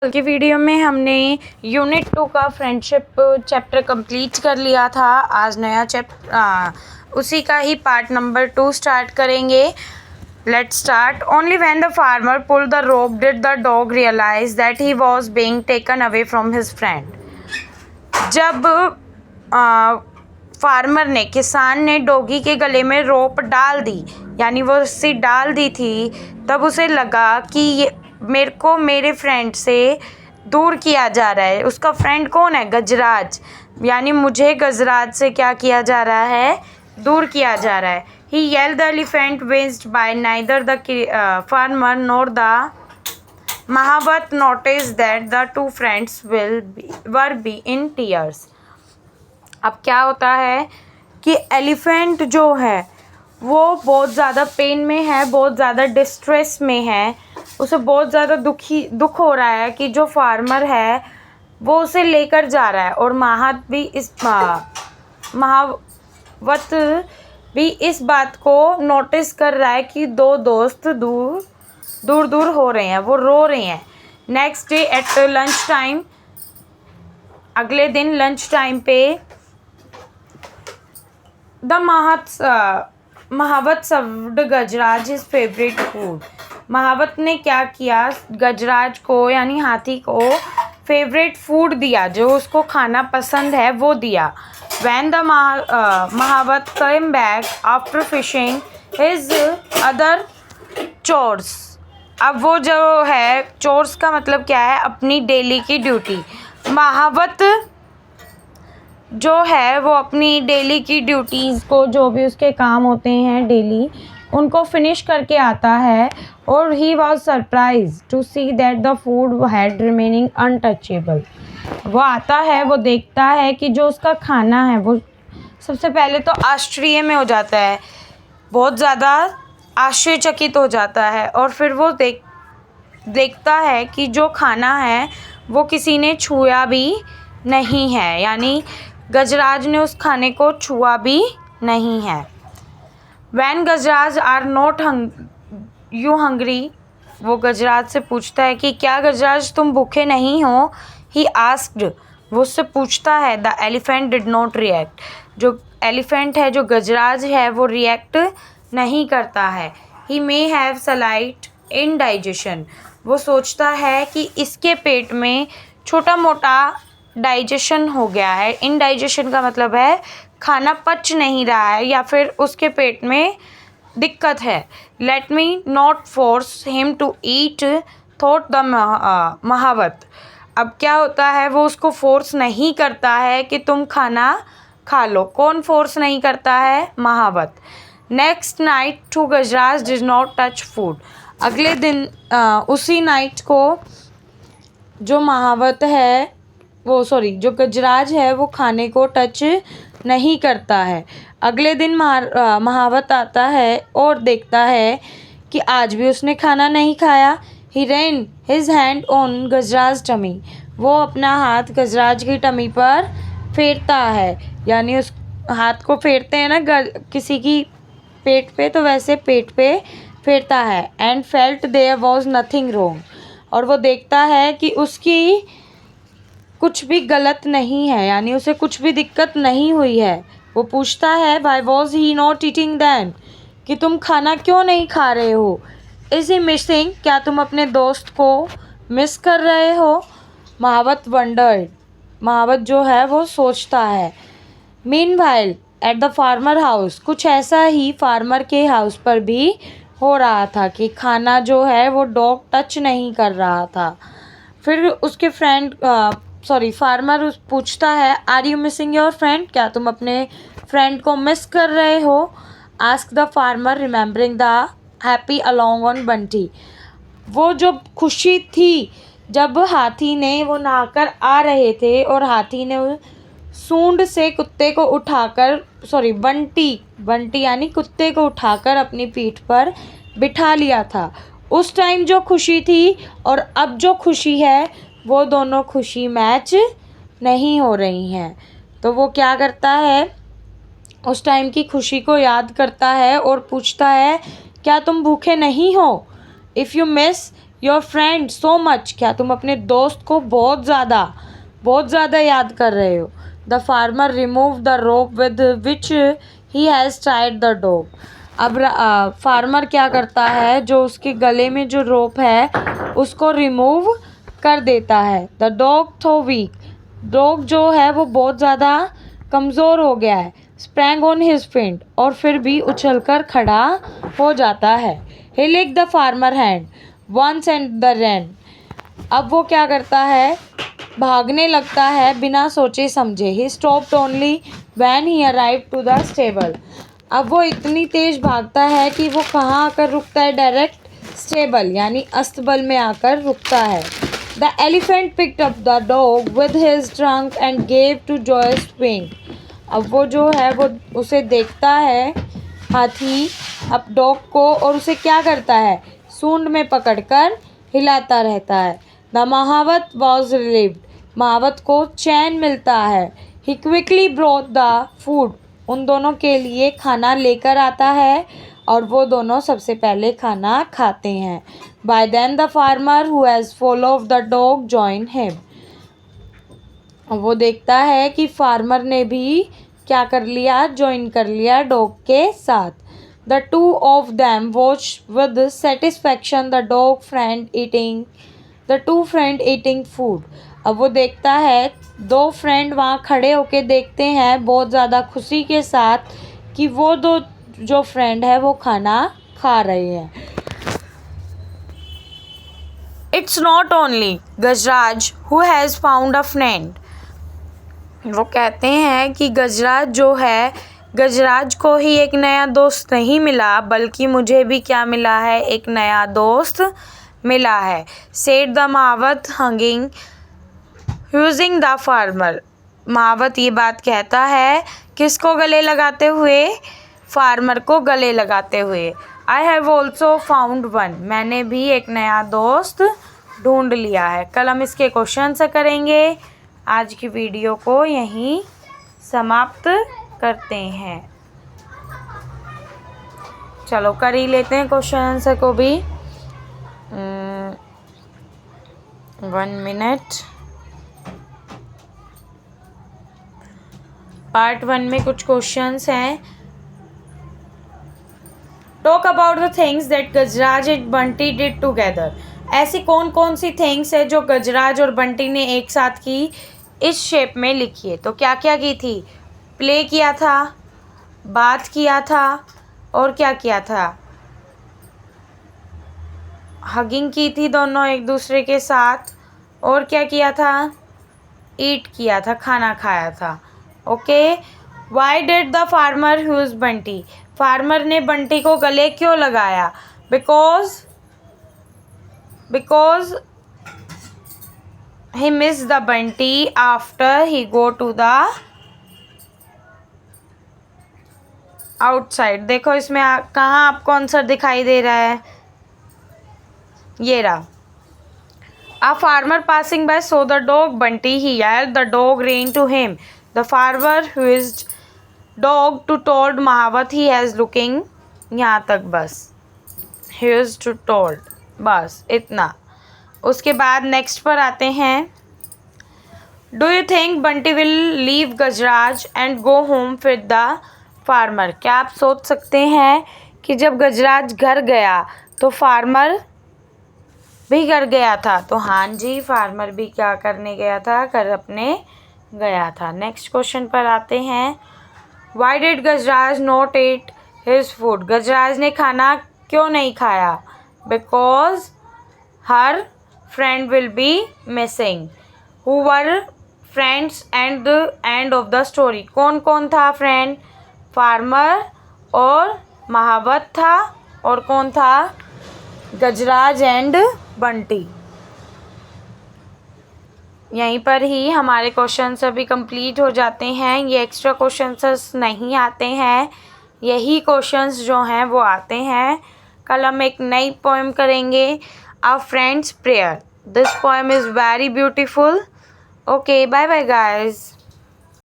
कल की वीडियो में हमने यूनिट 2 का फ्रेंडशिप चैप्टर कंप्लीट कर लिया था। आज नया चैप्टर उसी का ही पार्ट नंबर 2 स्टार्ट करेंगे। Let's start. Only when the farmer pulled the rope did the dog realise that he was being taken away from his friend. जब फार्मर ने किसान ने डॉगी के गले में रोप डाल दी, यानी वो रस्सी डाल दी थी, तब उसे लगा कि ये मेरे को मेरे फ्रेंड से दूर किया जा रहा है। उसका फ्रेंड कौन है? गजराज। यानी मुझे गजराज से क्या किया जा रहा है? दूर किया जा रहा है। He yield the elephant winced by neither the farmer nor the mahout notice that the two friends were be in tears. अब क्या होता है कि एलिफेंट जो है वो बहुत ज़्यादा पेन में है, बहुत ज़्यादा डिस्ट्रेस में है। उसे बहुत ज़्यादा दुख हो रहा है कि जो फार्मर है वो उसे लेकर जा रहा है। और महावत भी इस बात को नोटिस कर रहा है कि दो दोस्त दूर हो रहे हैं, वो रो रहे हैं। Next day at lunch time, अगले दिन लंच टाइम पे the mahout served Gajraj his favourite food. महावत ने क्या किया? गजराज को यानी हाथी को फेवरेट फूड दिया, जो उसको खाना पसंद है वो दिया। When the महावत came back after finishing his other chores। अब वो जो है, चोर्स का मतलब क्या है? अपनी डेली की ड्यूटी। महावत जो है वो अपनी डेली की ड्यूटीज़ को, जो भी उसके काम होते हैं डेली, उनको फिनिश करके आता है। और he was surprise to see that the food had remaining untouchable. वो आता है, वो देखता है कि जो उसका खाना है वो सबसे पहले तो आश्चर्य में हो जाता है, बहुत ज़्यादा आश्चर्यचकित हो जाता है। और फिर वो देखता है कि जो खाना है वो किसी ने छुआ भी नहीं है, यानी गजराज ने उस खाने को छुआ भी नहीं है। When Gajraj are not you hungry, वो गजराज से पूछता है कि क्या गजराज तुम भूखे नहीं हो? ही आस्क्ड, वो उससे पूछता है। The elephant did not react, जो एलिफेंट है, जो गजराज है, वो रिएक्ट नहीं करता है। ही मे हैव स्लाइट इनडाइजेशन, वो सोचता है कि इसके पेट में छोटा मोटा डाइजेशन हो गया है। इनडाइजेशन का मतलब है खाना पच नहीं रहा है या फिर उसके पेट में दिक्कत है। Let me not force him to eat, thought the mahout. अब क्या होता है, वो उसको फोर्स नहीं करता है कि तुम खाना खा लो। कौन फोर्स नहीं करता है? महावत। Next night too Gajraj did not touch food. अगले दिन उसी नाइट को जो महावत है जो गजराज है वो खाने को टच नहीं करता है। अगले दिन महावत आता है और देखता है कि आज भी उसने खाना नहीं खाया। He ran his hand on Gajraj tummy, वो अपना हाथ गजराज की टमी पर फेरता है, यानी उस हाथ को फेरते हैं ना किसी की पेट पे, तो वैसे पेट पे फेरता है। And felt there was nothing wrong, और वो देखता है कि उसकी कुछ भी गलत नहीं है, यानी उसे कुछ भी दिक्कत नहीं हुई है। वो पूछता है why was he not eating then, कि तुम खाना क्यों नहीं खा रहे हो? इज ही मिसिंग, क्या तुम अपने दोस्त को मिस कर रहे हो? महावत वंडर्ड, महावत जो है वो सोचता है। Meanwhile at the farmer house, कुछ ऐसा ही फार्मर के हाउस पर भी हो रहा था कि खाना जो है वो डॉग टच नहीं कर रहा था। फिर उसके फार्मर पूछता है are you missing your friend, क्या तुम अपने फ्रेंड को मिस कर रहे हो? Ask the farmer remembering the happy along on Bunty. वो जो खुशी थी जब हाथी ने, वो नहाकर आ रहे थे और हाथी ने सूंड से कुत्ते को उठाकर, बंटी यानी कुत्ते को उठाकर अपनी पीठ पर बिठा लिया था। उस टाइम जो खुशी थी और अब जो खुशी है, वो दोनों खुशी मैच नहीं हो रही हैं। तो वो क्या करता है, उस टाइम की खुशी को याद करता है और पूछता है क्या तुम भूखे नहीं हो? If you miss your friend so much, क्या तुम अपने दोस्त को बहुत ज़्यादा याद कर रहे हो। The farmer remove the rope with which he has tied the dog. अब फार्मर क्या करता है, जो उसके गले में जो रोप है उसको रिमूव कर देता है। द डॉग थो वीक, डॉग जो है वो बहुत ज़्यादा कमज़ोर हो गया है। स्प्रैंग ऑन हिज फेंट, और फिर भी उछलकर खड़ा हो जाता है। He lick the farmer hand once and the ran. अब वो क्या करता है, भागने लगता है बिना सोचे समझे। He stopped only when he arrive to the stable. अब वो इतनी तेज भागता है कि वो कहाँ आकर रुकता है, डायरेक्ट स्टेबल यानी अस्तबल में आकर रुकता है। The elephant picked up the dog with his trunk and gave to joy swing. अब वो जो है वो उसे देखता है हाथी अब डॉग को, और उसे क्या करता है, सूंड में पकड़कर हिलाता रहता है। द महावत वॉज रिलीव्ड, महावत को चैन मिलता है। ही क्विकली ब्रॉट द फूड, उन दोनों के लिए खाना लेकर आता है और वो दोनों सबसे पहले खाना खाते हैं। By then the farmer who has followed the dog join him. वो देखता है कि फार्मर ने भी क्या कर लिया, ज्वाइन कर लिया डॉग के साथ। The two of them watch with satisfaction the dog friend eating, the two friend eating food. अब वो देखता है, दो फ्रेंड वहाँ खड़े होके देखते हैं बहुत ज़्यादा खुशी के साथ कि वो दो जो फ्रेंड है वो खाना खा रहे हैं। It's not only Gajraj who has found a friend. वो कहते हैं कि गजराज जो है, गजराज को ही एक नया दोस्त नहीं मिला, बल्कि मुझे भी क्या मिला है, एक नया दोस्त मिला है। Said the mahout hanging using the farmer. महावत ये बात कहता है, किसको गले लगाते हुए, फार्मर को गले लगाते हुए। I have also found one, मैंने भी एक नया दोस्त ढूंढ लिया है। कल हम इसके क्वेश्चन से करेंगे। आज की वीडियो को यहीं समाप्त करते हैं। चलो कर ही लेते हैं क्वेश्चन आंसर को भी। 1 मिनट। पार्ट 1 में कुछ क्वेश्चंस हैं। Talk about the things that Gajraj and Bunty did together. ऐसी कौन कौन सी थिंग्स है जो गजराज और बंटी ने एक साथ की, इस शेप में लिखिए। तो क्या क्या की थी, प्ले किया था, बात किया था, और क्या किया था, हगिंग की थी दोनों एक दूसरे के साथ, और क्या किया था, ईट किया था, खाना खाया था। Okay. Why did the farmer use Bunty, farmer ने बंटी को गले क्यों लगाया, because he missed the bunty after he go to the outside। देखो इसमें कहाँ आपको आंसर दिखाई दे रहा है, ये रहा। A farmer passing by saw the dog Bunty, he yelled, the dog ran to him। The farmer whisked dog to told महावत he has looking, यहाँ तक बस, whisked to told, बस इतना। उसके बाद नेक्स्ट पर आते हैं। Do you think Bunty will leave Gajraj and go home with the farmer. क्या आप सोच सकते हैं कि जब गजराज घर गया तो फार्मर भी घर गया था। तो हाँ जी, फार्मर भी क्या करने गया था, घर अपने गया था। नेक्स्ट क्वेश्चन पर आते हैं। Why did Gajraj not eat his food, Gajraj ने खाना क्यों नहीं खाया, because her friend will be missing. Who were friends and the end of the story, कौन कौन था फ्रेंड, फार्मर और महावत था, और कौन था, गजराज एंड बंटी। यहीं पर ही हमारे क्वेश्चन अभी कंप्लीट हो जाते हैं। ये एक्स्ट्रा क्वेश्चंस नहीं आते हैं, यही क्वेश्चंस जो हैं वो आते हैं। कल हम एक नई पोएम करेंगे, a friends prayer. This poem is very beautiful. Okay, bye bye guys.